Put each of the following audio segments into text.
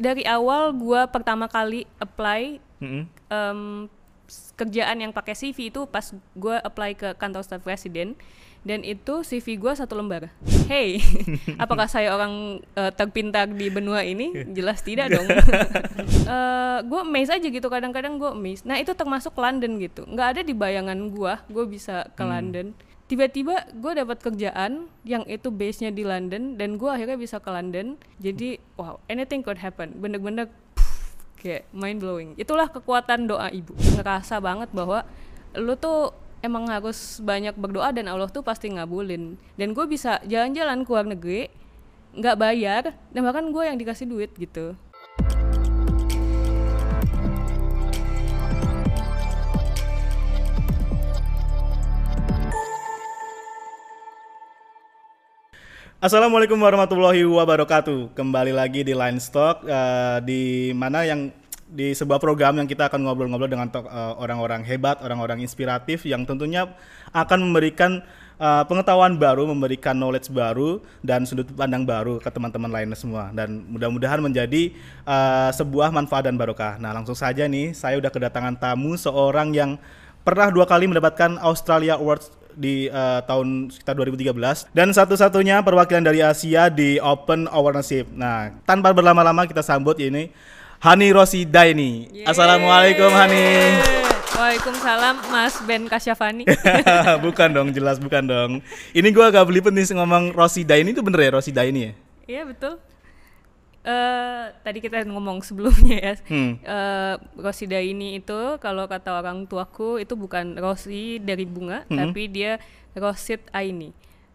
dari awal gue pertama kali apply kerjaan yang pakai CV itu pas gue apply ke kantor staf presiden, dan itu CV gue 1 lembar. Hey, apakah saya orang terpintar di benua ini? Jelas tidak dong. Gue amazed aja gitu, kadang-kadang gue amazed. Nah itu termasuk London gitu, nggak ada di bayangan gue bisa ke London. Tiba-tiba gue dapat kerjaan yang itu base-nya di London, dan gue akhirnya bisa ke London. Jadi wow, anything could happen, bener-bener kayak mind blowing. Itulah kekuatan doa ibu. Ngerasa banget bahwa lu tuh emang harus banyak berdoa dan Allah tuh pasti ngabulin. Dan gue bisa jalan-jalan ke luar negeri nggak bayar, dan bahkan gue yang dikasih duit gitu. Assalamualaikum warahmatullahi wabarakatuh. Kembali lagi di Line Stock, di mana yang di sebuah program yang kita akan ngobrol-ngobrol dengan orang-orang hebat, orang-orang inspiratif yang tentunya akan memberikan pengetahuan baru, memberikan knowledge baru dan sudut pandang baru ke teman-teman lainnya semua. Dan mudah-mudahan menjadi sebuah manfaat dan barokah. Nah, langsung saja nih, saya udah kedatangan tamu seorang yang pernah 2 kali mendapatkan Australia Awards di tahun sekitar 2013 dan satu-satunya perwakilan dari Asia di Open Ownership. Nah, tanpa berlama-lama kita sambut ini Hani Rosidaini. Assalamualaikum Hani. Waalaikumsalam Mas Ben Kasyafani. Bukan dong, jelas bukan dong. Ini gue agak belibet nih ngomong Rosidaini itu bener ya, Rosidaini ya? Iya betul. Tadi kita ngomong sebelumnya ya. Rosidaini itu kalau kata orang tuaku itu bukan Rosi dari bunga, tapi dia Rosid Aini.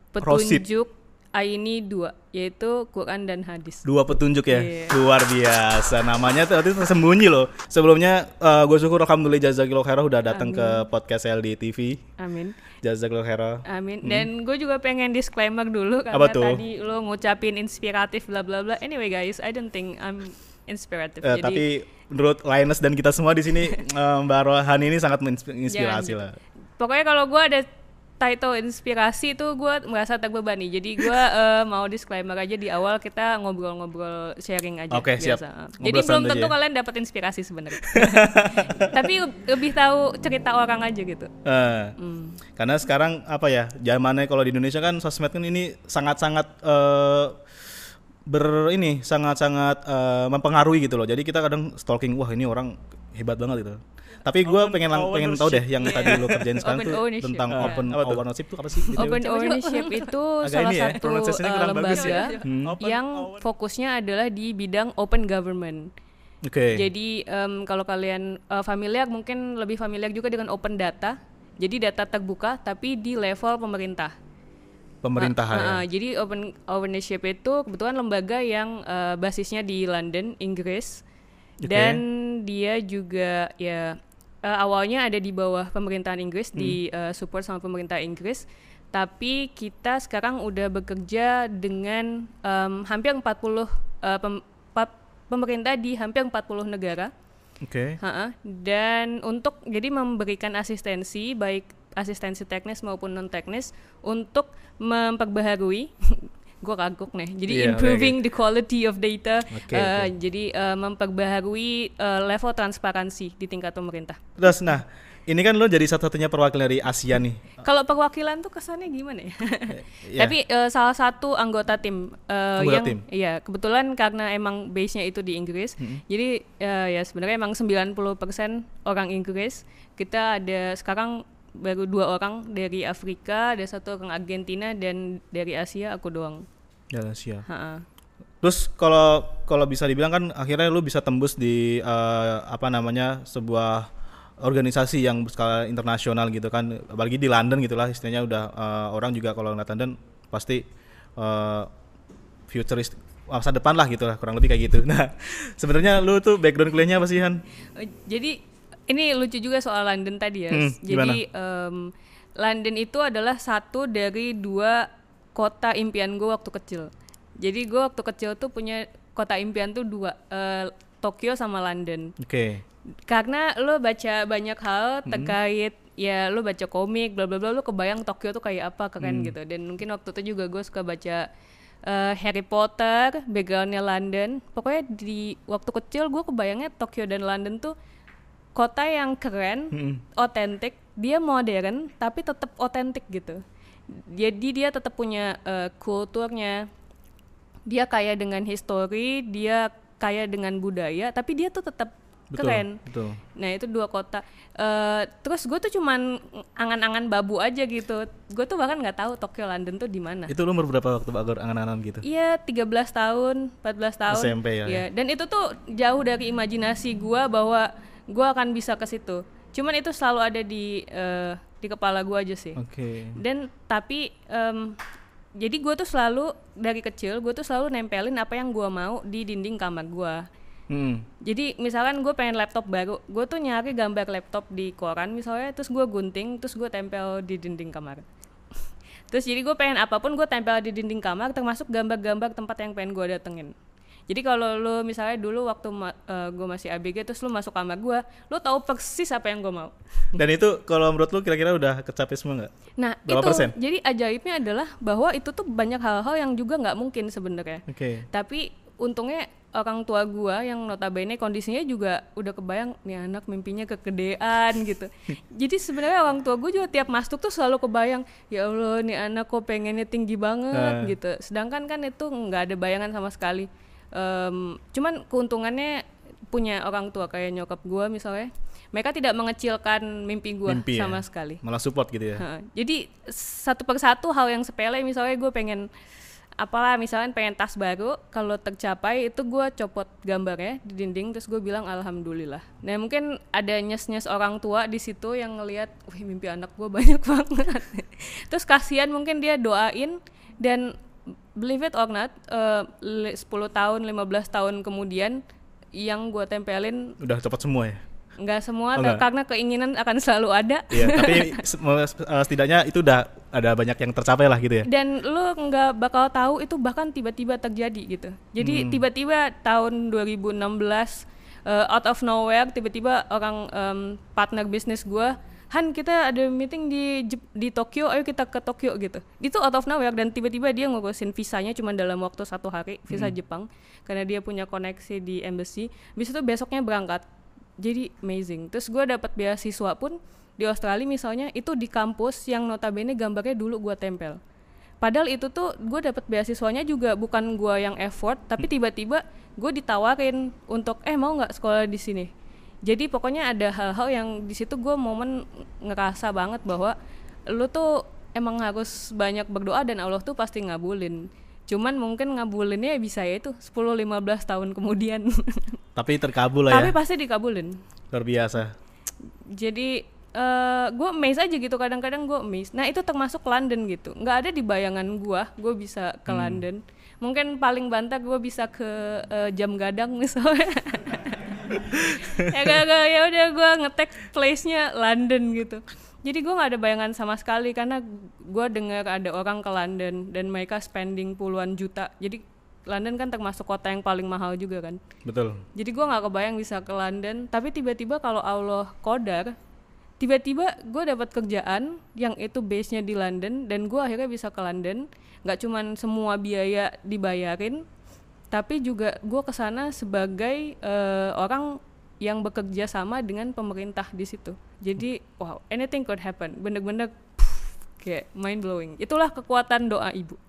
Petunjuk Aini 2, yaitu Quran dan hadis. 2 petunjuk ya? Yeah. Luar biasa. Namanya tadi tersembunyi loh. Sebelumnya gue syukur alhamdulillah jazakillahu khairan udah datang ke podcast LD TV. Amin. Jazakillahu khairan. Amin. Dan gue juga pengen disclaimer dulu karena tadi lo ngucapin inspiratif bla bla bla. Anyway guys, I don't think I'm inspirative. Jadi, tapi menurut Linus dan kita semua di sini Mbak Rohani ini sangat menginspirasi lah. Pokoknya kalau gue ada title inspirasi itu gue merasa terbebani. Jadi gue mau disclaimer aja di awal, kita ngobrol-ngobrol sharing aja. Oke, siap. Jadi belum tentu kalian dapat inspirasi sebenarnya. Tapi lebih tahu cerita orang aja gitu. Karena sekarang apa ya, zamannya kalau di Indonesia kan sosmed kan ini sangat-sangat sangat-sangat mempengaruhi gitu loh. Jadi kita kadang stalking, wah ini orang hebat banget gitu. Tapi gue pengen tahu deh yang tadi lo kerjain sekarang tuh tentang open ownership itu apa sih? Open ownership itu salah satu lembaga yang fokusnya adalah di bidang open government. Jadi kalau kalian familiar, mungkin lebih familiar juga dengan open data. Jadi data terbuka tapi di level pemerintah. Pemerintahan. Jadi open ownership itu kebetulan lembaga yang basisnya di London, Inggris. Dan dia juga ya awalnya ada di bawah pemerintahan Inggris, di support sama pemerintah Inggris, tapi kita sekarang udah bekerja dengan hampir 40 pemerintah di hampir 40 negara. Dan untuk jadi memberikan asistensi, baik asistensi teknis maupun non teknis, untuk memperbaharui gue kagok nih. Jadi improving the quality of data. Jadi memperbaharui level transparansi di tingkat pemerintah. Terus nah, ini kan lo jadi satu-satunya perwakilan dari Asia nih. Kalau perwakilan tuh kesannya gimana ya? Tapi salah satu anggota tim Iya, kebetulan karena emang base-nya itu di Inggris. Jadi ya sebenarnya emang 90% orang Inggris. Kita ada sekarang baru 2 orang dari Afrika, ada 1 orang Argentina, dan dari Asia aku doang. Dari Asia. Terus kalau bisa dibilang kan akhirnya lu bisa tembus di sebuah organisasi yang berskala internasional gitu kan, apalagi di London gitulah istilahnya. Udah orang juga kalau ngeliat London pasti futuristik, masa depan lah gitulah, kurang lebih kayak gitu. Nah, sebenarnya lu tuh background kuliahnya apa sih, Han? Jadi ini lucu juga soal London tadi ya. Jadi London itu adalah satu dari 2 kota impian gue waktu kecil. Jadi gue waktu kecil tuh punya kota impian tuh 2, Tokyo sama London. Karena lo baca banyak hal terkait ya, lo baca komik bla bla bla, lo kebayang Tokyo tuh kayak apa, keren gitu. Dan mungkin waktu itu juga gue suka baca Harry Potter, backgroundnya London. Pokoknya di waktu kecil gue kebayangnya Tokyo dan London tuh kota yang keren, otentik, dia modern tapi tetap otentik gitu. Jadi dia tetap punya kulturnya, dia kaya dengan histori, dia kaya dengan budaya, tapi dia tuh tetap keren. Betul. Nah itu 2 kota. Terus gue tuh cuman angan-angan babu aja gitu. Gue tuh bahkan nggak tahu Tokyo London tuh di mana. Itu lu umur berapa waktu agar angan-angan gitu? Iya 13 tahun, 14 tahun. SMP ya. Iya. Dan itu tuh jauh dari imajinasi gue bahwa gue akan bisa ke situ. Cuman itu selalu ada di kepala gue aja sih. Oke. Dan tapi jadi gue tuh selalu dari kecil gue tuh selalu nempelin apa yang gue mau di dinding kamar gue. Jadi misalkan gue pengen laptop baru, gue tuh nyari gambar laptop di koran misalnya, terus gue gunting, terus gue tempel di dinding kamar. Terus jadi gue pengen apapun gue tempel di dinding kamar, termasuk gambar-gambar tempat yang pengen gue datengin. Jadi kalau lu misalnya dulu waktu gue masih ABG, terus lu masuk kamar gue, lu tahu persis apa yang gue mau. Dan itu kalau menurut lu kira-kira udah kecapai semua nggak? Nah berapa itu persen? Jadi ajaibnya adalah bahwa itu tuh banyak hal-hal yang juga nggak mungkin sebenarnya. Tapi untungnya orang tua gua yang notabene kondisinya juga udah kebayang nih anak mimpinya kegedean gitu. Jadi sebenarnya orang tua gua juga tiap masuk tuh selalu kebayang, ya Allah nih anak kok pengennya tinggi banget gitu. Sedangkan kan itu nggak ada bayangan sama sekali. Cuman keuntungannya punya orang tua kayak nyokap gua misalnya, mereka tidak mengecilkan mimpi gua sama sekali. Malah support gitu ya. Jadi satu persatu hal yang sepele misalnya gue pengen apalah misalnya pengen tas baru, kalau tercapai itu gue copot gambarnya di dinding terus gue bilang alhamdulillah. Nah mungkin ada nyes-nyes orang tua di situ yang ngelihat, wih mimpi anak gue banyak banget. Terus kasihan mungkin dia doain, dan believe it or not 10 tahun 15 tahun kemudian yang gue tempelin udah copot semua ya? Enggak semua, karena keinginan akan selalu ada. Iya, tapi setidaknya itu udah ada banyak yang tercapai lah gitu ya. Dan lu nggak bakal tahu itu bahkan tiba-tiba terjadi gitu. Jadi tiba-tiba tahun 2016 out of nowhere tiba-tiba orang partner bisnis gue, Han kita ada meeting di Tokyo, ayo kita ke Tokyo gitu. Itu out of nowhere, dan tiba-tiba dia ngurusin visanya cuma dalam waktu 1 hari, visa Jepang, karena dia punya koneksi di embassy. Habis itu besoknya berangkat. Jadi amazing. Terus gue dapat beasiswa pun di Australia misalnya, itu di kampus yang notabene gambarnya dulu gue tempel. Padahal itu tuh gue dapat beasiswanya juga bukan gue yang effort, tapi tiba-tiba gue ditawarin untuk mau nggak sekolah di sini. Jadi pokoknya ada hal-hal yang di situ gue momen ngerasa banget bahwa lu tuh emang harus banyak berdoa dan Allah tuh pasti ngabulin. Cuman mungkin ngabulinnya bisa ya itu 10-15 tahun kemudian. Tapi terkabul lah ya. Tapi pasti dikabulin. Luar biasa. Jadi gue amazed aja gitu, kadang-kadang gue amazed. Nah itu termasuk London gitu, nggak ada di bayangan gue bisa ke London. Mungkin paling banter gue bisa ke Jam Gadang misalnya. ya udah gue ngetek place-nya London gitu. Jadi gue nggak ada bayangan sama sekali, karena gue dengar ada orang ke London dan mereka spending puluhan juta. Jadi London kan termasuk kota yang paling mahal juga kan. Betul. Jadi gue nggak kebayang bisa ke London, tapi tiba-tiba kalau Allah kodar, tiba-tiba gue dapat kerjaan yang itu base-nya di London, dan gue akhirnya bisa ke London. Nggak cuman semua biaya dibayarin, tapi juga gue kesana sebagai orang yang bekerja sama dengan pemerintah di situ. Jadi wow, anything could happen. Bener-bener kayak mind blowing. Itulah kekuatan doa ibu.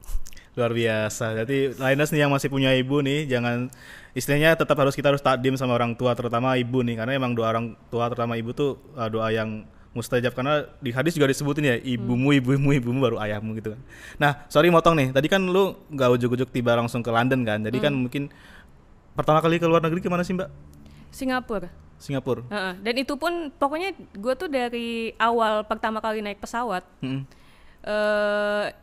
Luar biasa. Jadi Linus nih yang masih punya ibu nih, jangan istilahnya tetap kita harus takdim sama orang tua, terutama ibu nih, karena emang doa orang tua terutama ibu tuh doa yang mustajab, karena di hadis juga disebutin ya, ibumu baru ayahmu gitu kan. Nah, sorry motong nih. Tadi kan lu enggak ujuk-ujuk tiba langsung ke London kan. Jadi kan mungkin pertama kali ke luar negeri kemana sih, Mbak? Singapura. Dan itu pun pokoknya gue tuh dari awal pertama kali naik pesawat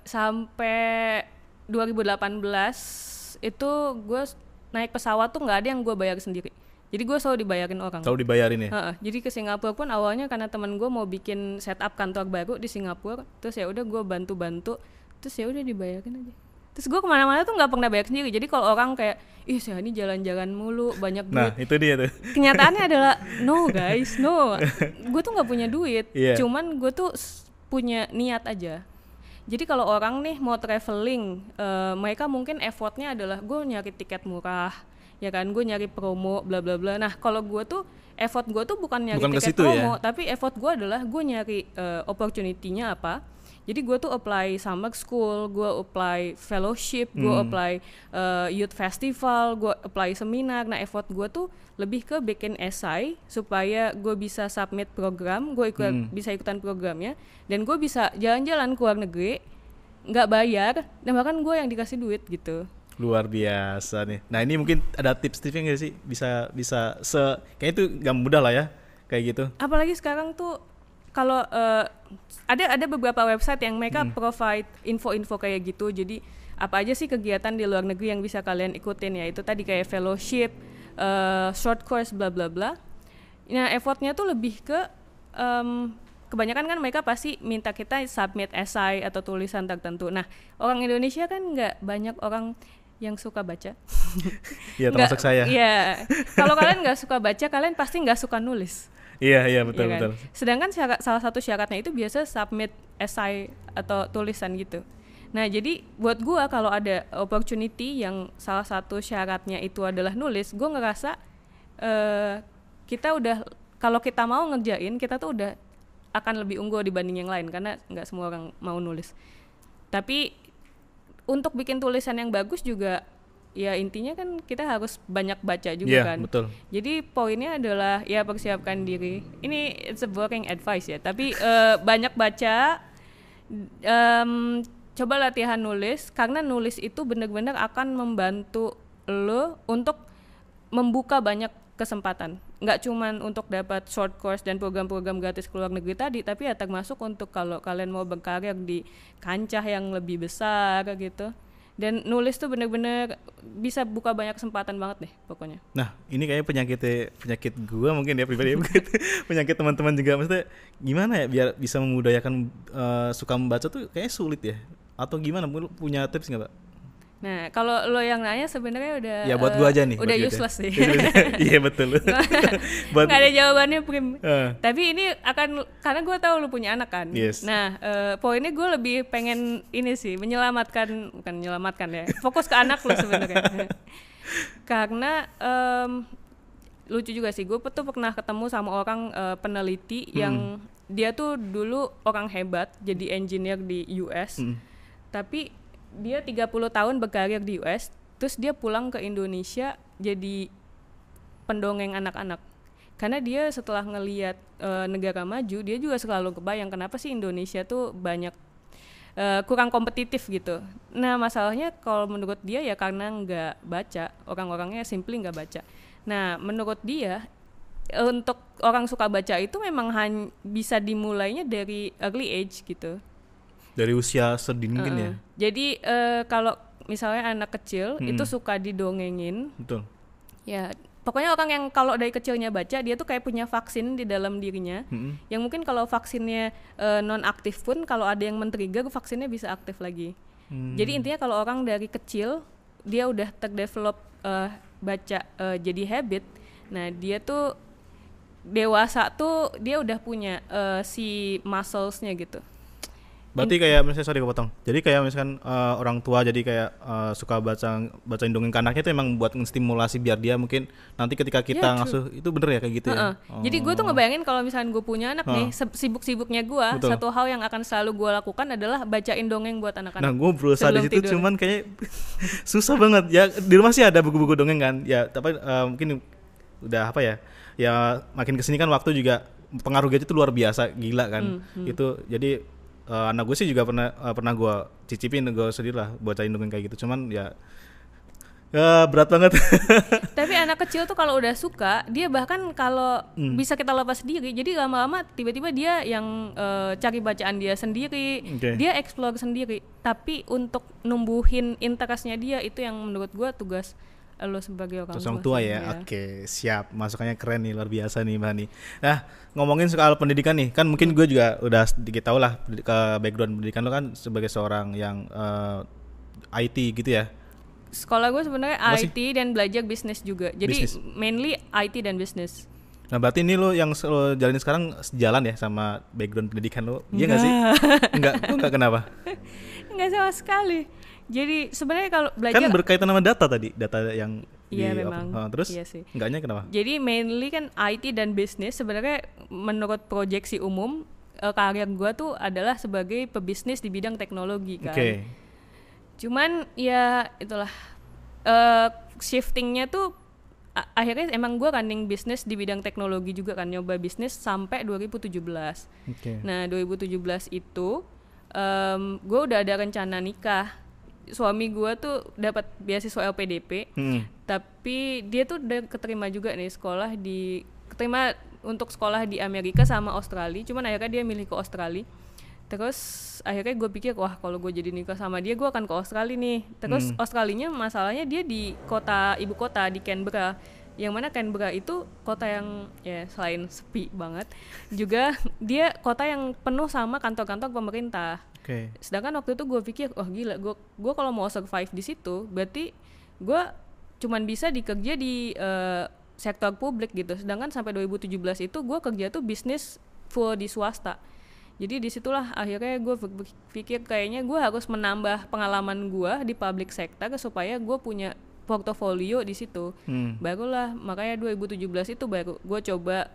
sampai 2018 itu gue naik pesawat tuh nggak ada yang gue bayar sendiri. Jadi gue selalu dibayarin orang. Selalu dibayarin ya. Jadi ke Singapura pun awalnya karena temen gue mau bikin setup kantor baru di Singapura, terus ya udah gue bantu, terus ya udah dibayarin aja. Terus gue kemana-mana tuh nggak pernah bayar sendiri. Jadi kalau orang kayak, ih saya ini jalan-jalan mulu banyak duit. Nah itu dia tuh. Kenyataannya adalah no guys, no. Gue tuh nggak punya duit. Yeah. Cuman gue tuh punya niat aja. Jadi kalau orang nih mau traveling, mereka mungkin effortnya adalah gue nyari tiket murah, ya kan, gue nyari promo, bla bla bla. Nah kalau gue tuh effort gue tuh bukan nyari tiket promo, tapi effort gue adalah gue nyari opportunity-nya apa. Jadi gue tuh apply summer school, gue apply fellowship, gue apply youth festival, gue apply seminar. Nah effort gue tuh lebih ke bikin essay supaya gue bisa submit program, gue bisa ikutan programnya, dan gue bisa jalan-jalan ke luar negeri, nggak bayar, dan bahkan gue yang dikasih duit gitu. Luar biasa nih. Nah ini mungkin ada tips-tipsnya nggak sih? Bisa kayak itu nggak mudah lah ya, kayak gitu. Apalagi sekarang tuh kalau ada beberapa website yang mereka provide info-info kayak gitu. Jadi apa aja sih kegiatan di luar negeri yang bisa kalian ikutin, ya itu tadi kayak fellowship, short course, bla bla bla. Nah effortnya tuh lebih ke kebanyakan kan mereka pasti minta kita submit essay atau tulisan tertentu. Nah orang Indonesia kan nggak banyak orang yang suka baca. Iya termasuk saya. Iya. Kalau kalian nggak suka baca, kalian pasti nggak suka nulis. Iya betul ya kan? betul. Sedangkan salah satu syaratnya itu biasa submit essay atau tulisan gitu. Nah jadi buat gua kalau ada opportunity yang salah satu syaratnya itu adalah nulis, gua ngerasa kita udah, kalau kita mau ngerjain, kita tuh udah akan lebih unggul dibanding yang lain karena nggak semua orang mau nulis. Tapi untuk bikin tulisan yang bagus juga ya intinya kan kita harus banyak baca juga kan. Betul. Jadi poinnya adalah ya persiapkan diri. Ini it's a boring advice ya, tapi banyak baca, coba latihan nulis, karena nulis itu benar-benar akan membantu lo untuk membuka banyak kesempatan. Nggak cuman untuk dapat short course dan program-program gratis ke luar negeri tadi, tapi ya termasuk untuk kalau kalian mau berkarir di kancah yang lebih besar gitu. Dan nulis tuh bener-bener bisa buka banyak kesempatan banget deh pokoknya. Nah ini kayak penyakit gue mungkin ya pribadi penyakit teman-teman juga, maksudnya gimana ya biar bisa memudayakan suka membaca tuh kayak sulit ya, atau gimana, punya tips nggak Pak? Nah kalau lo yang nanya sebenarnya udah ya buat gue aja nih, udah useless sih. Iya betul. Nggak ada jawabannya Prim. Tapi ini akan, karena gue tahu lo punya anak kan. Yes. Nah poinnya gue lebih pengen ini sih, bukan menyelamatkan ya, fokus ke anak lo sebenarnya. Karena lucu juga sih, gue tuh pernah ketemu sama orang peneliti yang dia tuh dulu orang hebat jadi engineer di US, tapi dia 30 tahun berkarir di US, terus dia pulang ke Indonesia jadi pendongeng anak-anak. Karena dia setelah ngelihat negara maju, dia juga selalu kebayang kenapa sih Indonesia tuh banyak kurang kompetitif gitu. Nah masalahnya kalau menurut dia ya karena nggak baca, orang-orangnya simply nggak baca. Nah menurut dia untuk orang suka baca itu memang bisa dimulainya dari early age gitu. Dari usia sedini mungkin ya. Jadi kalau misalnya anak kecil itu suka didongengin. Betul. Ya, pokoknya orang yang kalau dari kecilnya baca, dia tuh kayak punya vaksin di dalam dirinya. Yang mungkin kalau vaksinnya non aktif pun, kalau ada yang men-trigger vaksinnya bisa aktif lagi. Jadi intinya kalau orang dari kecil dia udah terdevelop baca jadi habit. Nah, dia tuh dewasa tuh dia udah punya si muscles-nya gitu. Berarti kayak misalnya, sorry kepotong. Jadi kayak misalkan orang tua jadi kayak suka bacain dongeng ke anaknya itu emang buat menstimulasi biar dia mungkin nanti ketika kita ngasuh itu bener ya kayak gitu ya. Jadi gue tuh ngebayangin kalau misalkan gue punya anak nih, sibuk-sibuknya gue, satu hal yang akan selalu gue lakukan adalah bacain dongeng buat anak-anak. Nah gue berusaha di situ tidur. Cuman kayak susah banget ya. Di rumah sih ada buku-buku dongeng kan. Ya tapi mungkin udah apa ya. Ya makin kesini kan waktu juga pengaruh gadget itu luar biasa, gila kan. Itu jadi anak gue sih juga pernah gue cicipin, gue sedih lah bacain dongeng kayak gitu, cuman ya berat banget. Tapi anak kecil tuh kalau udah suka, dia bahkan kalau bisa kita lepas sendiri, jadi lama-lama tiba-tiba dia yang cari bacaan dia sendiri, dia explore sendiri. Tapi untuk numbuhin interestnya dia, itu yang menurut gue tugas lo sebagai orang tua ya. Oke, siap. Masukannya keren nih, luar biasa nih Mbak nih. Nah, ngomongin soal pendidikan nih, kan mungkin gue juga udah sedikit tahu lah ke background pendidikan lo kan sebagai seorang yang IT gitu ya. Sekolah gue sebenarnya IT dan belajar bisnis juga. Jadi mainly IT dan bisnis. Nah berarti ini lo yang lo jalanin sekarang sejalan ya sama background pendidikan lo, iya nggak sih? Enggak, kenapa? Enggak sama sekali. Jadi sebenarnya kalau belajar Kan berkaitan sama data tadi, data yang iya memang. terus Iya sih. enggaknya kenapa? Jadi mainly kan IT dan bisnis sebenarnya menurut proyeksi umum karir gue tuh adalah sebagai pebisnis di bidang teknologi kan. Oke. Cuman ya itulah shiftingnya tuh akhirnya emang gue running bisnis di bidang teknologi juga kan, nyoba bisnis sampai 2017. Oke. Nah 2017 itu gue udah ada rencana nikah. Suami gue tuh dapat beasiswa LPDP, tapi dia tuh udah keterima juga nih keterima untuk sekolah di Amerika sama Australia. Cuman akhirnya dia milih ke Australia. Terus akhirnya gue pikir wah kalau gue jadi nikah sama dia gue akan ke Australia nih. Terus Australianya masalahnya dia di ibu kota di Canberra, yang mana Canberra itu kota yang ya selain sepi banget juga dia kota yang penuh sama kantor-kantor pemerintah. Sedangkan waktu itu gue pikir wah gila gue kalau mau survive di situ berarti gue cuman bisa dikerja di sektor publik gitu. Sedangkan sampai 2017 itu gue kerja tuh bisnis full di swasta. Jadi disitulah akhirnya gue pikir kayaknya gue harus menambah pengalaman gue di public sector supaya gue punya portofolio di situ. Barulah makanya 2017 itu baru gue coba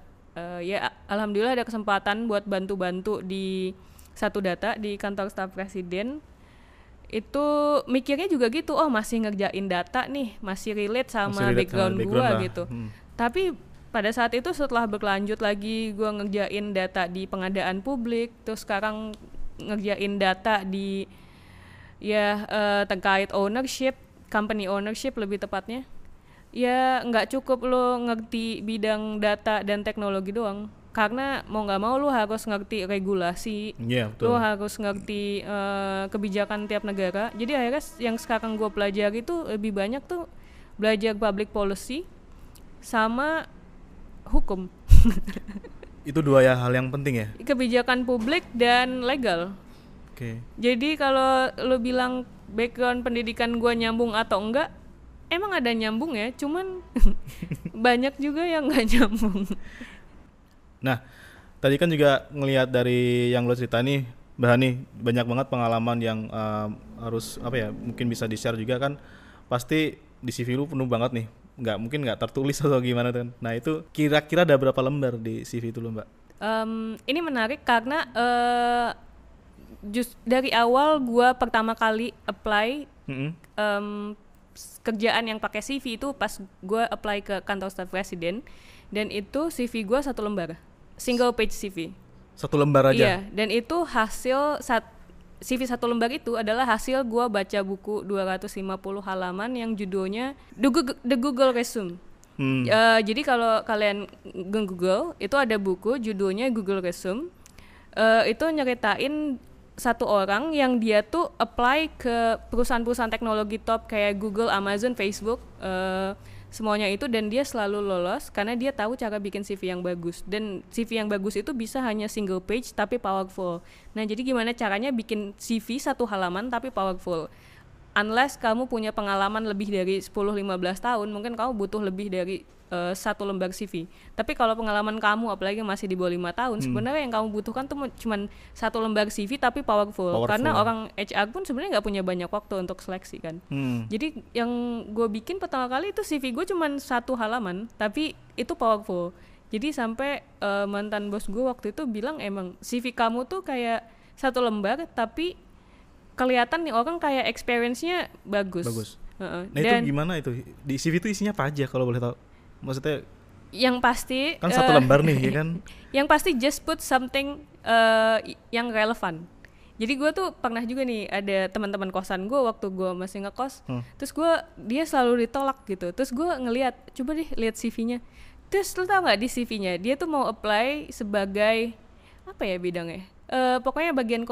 ya alhamdulillah ada kesempatan buat bantu-bantu di Satu Data di kantor staf presiden. Itu mikirnya juga gitu, oh masih ngerjain data nih, masih relate sama background gue gitu. Tapi pada saat itu setelah berlanjut lagi gue ngerjain data di pengadaan publik, terus sekarang ngerjain data di terkait ownership, company ownership lebih tepatnya. Ya nggak cukup lo ngerti bidang data dan teknologi doang, karena mau nggak mau lo harus ngerti regulasi, lo harus ngerti kebijakan tiap negara. Jadi akhirnya yang sekarang gue pelajari itu lebih banyak tuh belajar public policy sama hukum. Itu dua hal yang penting ya? Kebijakan publik dan legal. Jadi kalau lo bilang background pendidikan gue nyambung atau enggak, emang ada nyambung ya, cuman banyak juga yang nggak nyambung. Nah, tadi kan juga ngelihat dari yang lo cerita nih, Mbak Hani, banyak banget pengalaman yang harus mungkin bisa di-share juga kan. Pasti di CV lu penuh banget nih, mungkin nggak tertulis atau gimana kan. Nah itu kira-kira ada berapa lembar di CV itu lo, Mbak? Ini menarik karena dari awal gue pertama kali apply kerjaan yang pakai CV itu pas gue apply ke kantor staf presiden, dan itu CV gue 1 lembar, single page CV. 1 lembar aja? Iya, dan itu hasil CV 1 lembar itu adalah hasil gue baca buku 250 halaman yang judulnya The Google Resume. Jadi kalau kalian Google itu ada buku judulnya Google Resume. Itu nyeritain satu orang yang dia tuh apply ke perusahaan-perusahaan teknologi top kayak Google, Amazon, Facebook, semuanya itu, dan dia selalu lolos karena dia tahu cara bikin CV yang bagus. Dan CV yang bagus itu bisa hanya single page tapi powerful. Nah jadi gimana caranya bikin CV 1 halaman tapi powerful? Unless kamu punya pengalaman lebih dari 10-15 tahun, mungkin kamu butuh lebih dari 1 lembar CV. Tapi kalau pengalaman kamu apalagi masih di bawah 5 tahun, sebenarnya yang kamu butuhkan tuh cuma 1 lembar CV tapi powerful. Karena orang HR pun sebenarnya nggak punya banyak waktu untuk seleksi kan. Jadi yang gue bikin pertama kali itu CV gue cuma 1 halaman tapi itu powerful. Jadi sampai mantan bos gue waktu itu bilang emang CV kamu tuh kayak 1 lembar tapi kelihatan nih orang kayak experience-nya bagus. Nah dan itu gimana itu? Di CV itu isinya apa aja kalau boleh tahu? Maksudnya yang pasti kan 1 lembar nih ya kan? Yang pasti just put something yang relevan. Jadi gue tuh pernah juga nih ada teman-teman kosan gue waktu gue masih ngekos, terus dia selalu ditolak gitu. Terus gue ngelihat, coba deh lihat CV-nya. Terus lo tau nggak di CV-nya dia tuh mau apply sebagai apa ya bidangnya? Pokoknya bagian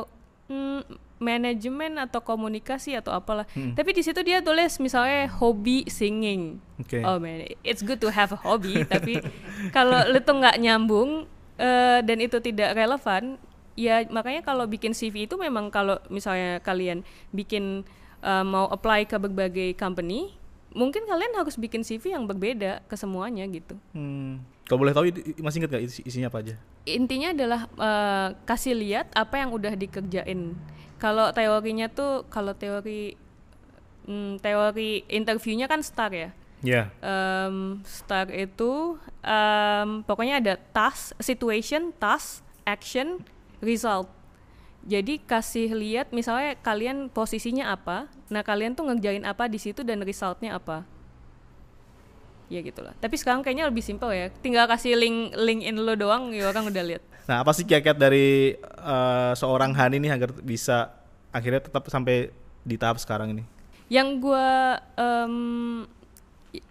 manajemen atau komunikasi atau apalah. Tapi di situ dia tulis misalnya hobi singing. Oh man, it's good to have a hobby. Tapi kalau lu tuh nggak nyambung dan itu tidak relevan, ya makanya kalau bikin CV itu memang kalau misalnya kalian bikin mau apply ke berbagai company, mungkin kalian harus bikin CV yang berbeda ke semuanya gitu. Kalau boleh tahu masih ingat gak isinya apa aja? Intinya adalah kasih lihat apa yang udah dikerjain. Kalau teorinya tuh, kalau teori interviewnya kan STAR ya. Ya. STAR itu pokoknya ada task, situation, task, action, result. Jadi kasih lihat misalnya kalian posisinya apa, nah kalian tuh ngerjain apa di situ dan resultnya apa. Ya gitulah. Tapi sekarang kayaknya lebih simpel ya. Tinggal kasih link in lo doang, ya orang udah lihat. Nah, apa sih kiat-kiat dari seorang Hani nih agar bisa akhirnya tetap sampai di tahap sekarang ini? Yang gue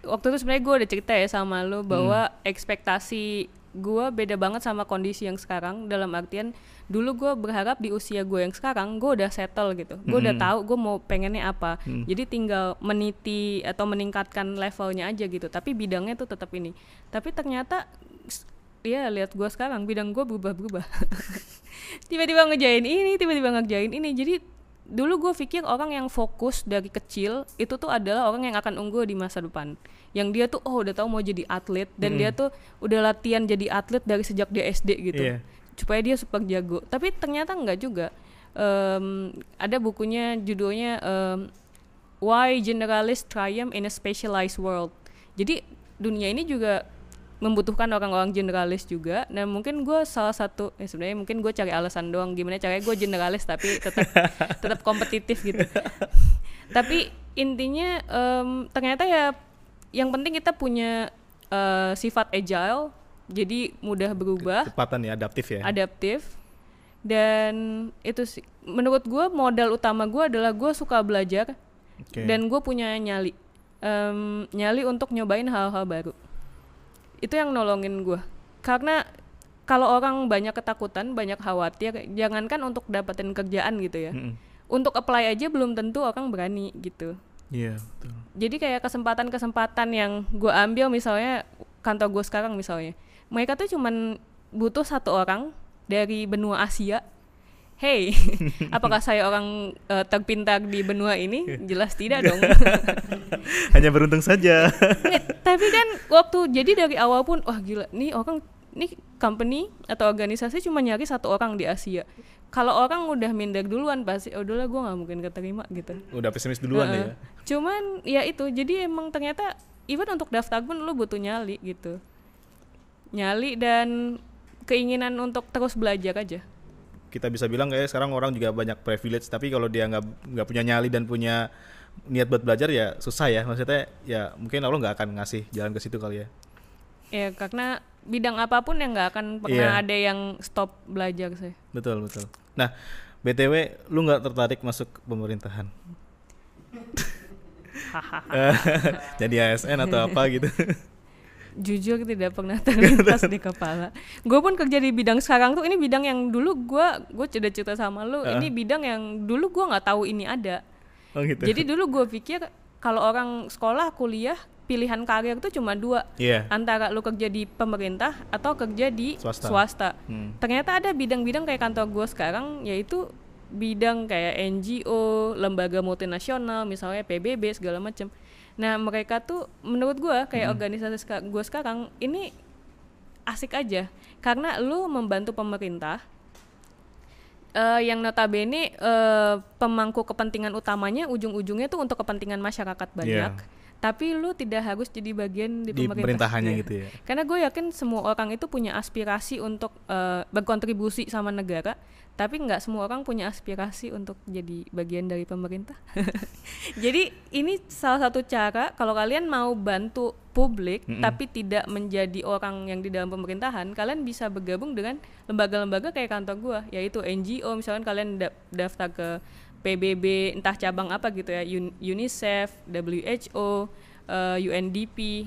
waktu itu sebenarnya gue udah cerita ya sama lo bahwa ekspektasi gue beda banget sama kondisi yang sekarang. Dalam artian dulu gue berharap di usia gue yang sekarang gue udah settle gitu. Gue udah tahu gue mau pengennya apa. Jadi tinggal meniti atau meningkatkan levelnya aja gitu. Tapi bidangnya tuh tetap ini. Tapi ternyata ya lihat gue sekarang bidang gue berubah-berubah. Tiba-tiba ngerjain ini, tiba-tiba ngerjain ini. Jadi dulu gue pikir orang yang fokus dari kecil itu tuh adalah orang yang akan unggul di masa depan. Yang dia tuh udah tahu mau jadi atlet dan dia tuh udah latihan jadi atlet dari sejak dia SD gitu. Supaya dia super jago. Tapi ternyata enggak juga. Ada bukunya judulnya Why Generalists Triumph in a Specialized World. Jadi dunia ini juga membutuhkan orang-orang generalis juga. Dan mungkin gue salah satu sebenarnya mungkin gue cari alasan doang gimana caranya gue generalis tapi tetap kompetitif gitu. Tapi intinya ternyata ya yang penting kita punya sifat agile, jadi mudah berubah, kecepatan ya, adaptif. Dan itu sih menurut gue modal utama gue adalah gue suka belajar. Dan gue punya nyali untuk nyobain hal-hal baru. Itu yang nolongin gue, karena kalau orang banyak ketakutan, banyak khawatir, jangankan untuk dapetin kerjaan gitu ya, untuk apply aja belum tentu orang berani gitu. Iya, betul. Jadi kayak kesempatan-kesempatan yang gue ambil, misalnya kantor gue sekarang misalnya, mereka tuh cuman butuh satu orang dari benua Asia. Hey, apakah saya orang terpintar di benua ini? Jelas tidak dong. Hanya beruntung saja. Tapi kan jadi dari awal pun, wah gila, nih company atau organisasi cuma nyari satu orang di Asia. Kalau orang udah minder duluan pasti, udahlah gue nggak mungkin keterima gitu. Udah pesimis duluan ya. Cuman ya itu, jadi emang ternyata even untuk daftar pun lu butuh nyali gitu. Nyali dan keinginan untuk terus belajar aja. Kita bisa bilang kayak sekarang orang juga banyak privilege, tapi kalau dia nggak punya nyali dan punya niat buat belajar ya susah ya. Maksudnya ya mungkin Allah nggak akan ngasih jalan ke situ kali ya. Ya karena bidang apapun yang nggak akan pernah ada yang stop belajar sih. Betul. Nah, BTW lu nggak tertarik masuk pemerintahan? Jadi ASN atau apa gitu? Jujur tidak pernah terlintas di kepala. Gue pun kerja di bidang sekarang tuh, ini bidang yang dulu gue sudah cerita sama lu, ini bidang yang dulu gue nggak tahu ini ada. Oh gitu. Jadi dulu gue pikir kalau orang sekolah kuliah pilihan karir tuh cuma dua, antara lu kerja di pemerintah atau kerja di swasta. Ternyata ada bidang-bidang kayak kantor gue sekarang, yaitu bidang kayak NGO, lembaga multinasional, misalnya PBB segala macam. Nah mereka tuh menurut gue kayak organisasi gue sekarang ini asik aja, karena lu membantu pemerintah yang notabene pemangku kepentingan utamanya ujung-ujungnya tuh untuk kepentingan masyarakat banyak. Tapi lu tidak harus jadi bagian di pemerintahannya gitu ya. Karena gue yakin semua orang itu punya aspirasi untuk berkontribusi sama negara, tapi nggak semua orang punya aspirasi untuk jadi bagian dari pemerintah. Jadi ini salah satu cara kalau kalian mau bantu publik tapi tidak menjadi orang yang di dalam pemerintahan, kalian bisa bergabung dengan lembaga-lembaga kayak kantor gue, yaitu NGO. Misalkan kalian daftar ke PBB, entah cabang apa gitu ya, UNICEF, WHO, UNDP.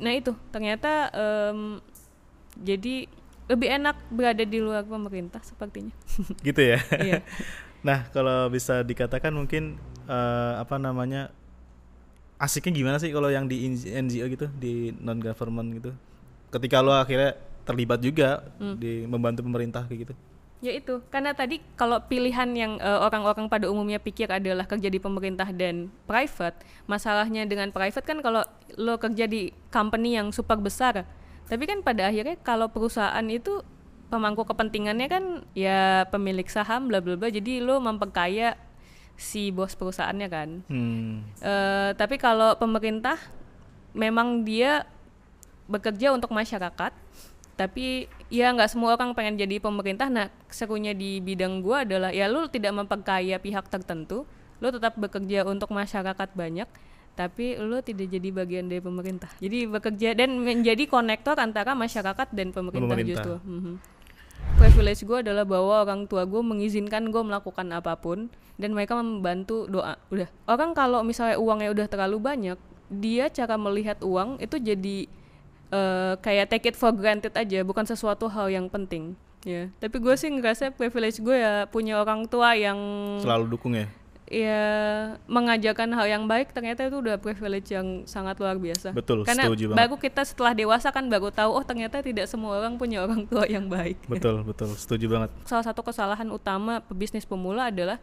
Nah itu ternyata jadi lebih enak berada di luar pemerintah sepertinya. Gitu ya. Iya. Nah kalau bisa dikatakan mungkin asiknya gimana sih kalau yang di NGO gitu, di non government gitu, ketika lo akhirnya terlibat juga di membantu pemerintah kayak gitu? Ya itu, karena tadi kalau pilihan yang orang-orang pada umumnya pikir adalah kerja di pemerintah dan private, masalahnya dengan private kan kalau lo kerja di company yang super besar, Tapi kan pada akhirnya kalau perusahaan itu pemangku kepentingannya kan ya pemilik saham bla bla bla, jadi lo memperkaya si bos perusahaannya kan. Tapi kalau pemerintah memang dia bekerja untuk masyarakat, tapi ya nggak semua orang pengen jadi pemerintah. Nah, serunya di bidang gue adalah ya lo tidak memperkaya pihak tertentu, lo tetap bekerja untuk masyarakat banyak, tapi lo tidak jadi bagian dari pemerintah. Jadi bekerja dan menjadi konektor antara masyarakat dan pemerintah. Justru. Privilege gue adalah bahwa orang tua gue mengizinkan gue melakukan apapun dan mereka membantu doa. Udah. Orang kalau misalnya uangnya udah terlalu banyak, dia cara melihat uang itu jadi kayak take it for granted aja, bukan sesuatu hal yang penting. Ya. Tapi gue sih ngerasa privilege gue ya punya orang tua yang selalu dukung ya. Ya mengajarkan hal yang baik, ternyata itu udah privilege yang sangat luar biasa. Betul, karena setuju banget. baru kita setelah dewasa kan baru tahu ternyata tidak semua orang punya orang tua yang baik. Betul, setuju banget. Salah satu kesalahan utama pebisnis pemula adalah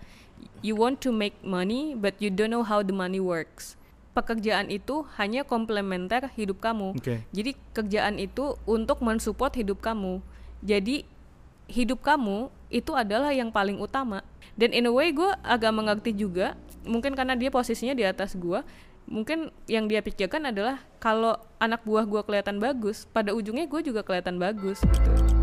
you want to make money but you don't know how the money works. Pekerjaan itu hanya komplementer hidup kamu. Jadi kerjaan itu untuk mensupport hidup kamu. Jadi hidup kamu itu adalah yang paling utama. Dan in a way gue agak mengerti juga, mungkin karena dia posisinya di atas gue, mungkin yang dia pikirkan adalah kalau anak buah gue kelihatan bagus, pada ujungnya gue juga kelihatan bagus gitu.